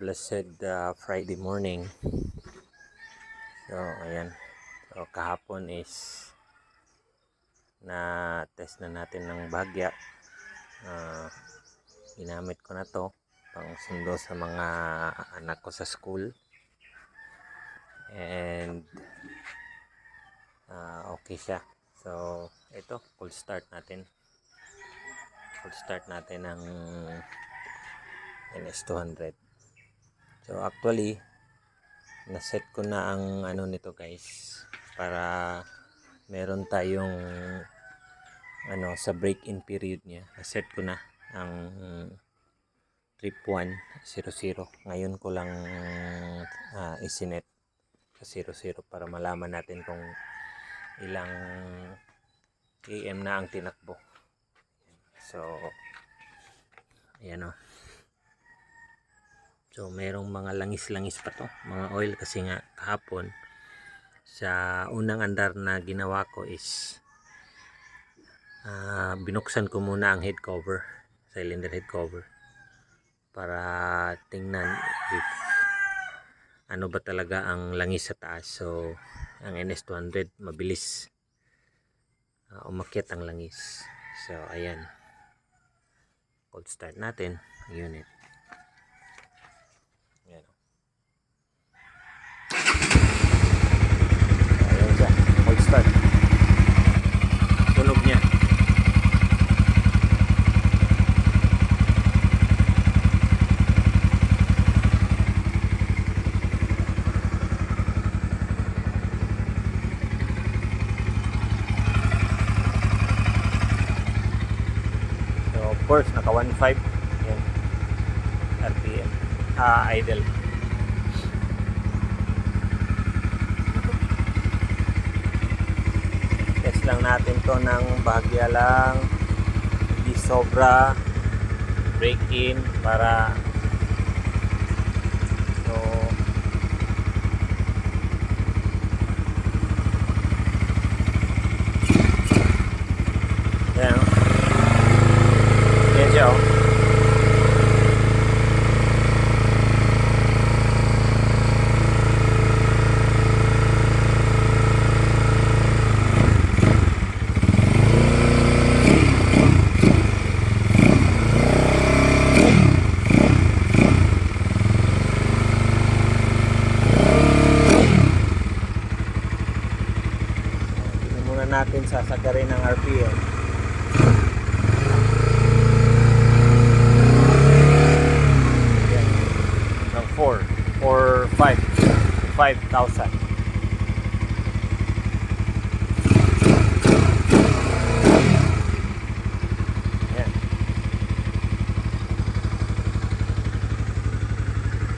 blessed Friday morning. So ayan, so kahapon is na test na natin ng bagya. Ginamit ko na to pang sundo sa mga anak ko sa school, and okay siya. So ito, cold start natin ng NS200. So actually naset ko na ang ano nito guys, para meron tayong ano sa break-in period niya. Naset ko na ang trip 100. Ngayon ko lang isinet sa 00 para malaman natin kung ilang km na ang tinakbo. So ayan o. So merong mga langis-langis pa to, mga oil, kasi nga kahapon sa unang andar na ginawa ko is binuksan ko muna ang head cover, cylinder head cover, para tingnan if ano ba talaga ang langis sa taas. So ang NS200 mabilis umakyat ang langis. So ayan, cold start natin ang unit. Ayan. Ayan siya, cold start. Tunog niya. So of course naka 1.5 yan RPM, idle. Test lang natin to ng bahagya lang, hindi sobra break in, para so yan. Yan siya, oh. Tingnan muna natin sasagarin ng RPM. Yan. Ng 4 or 5,000.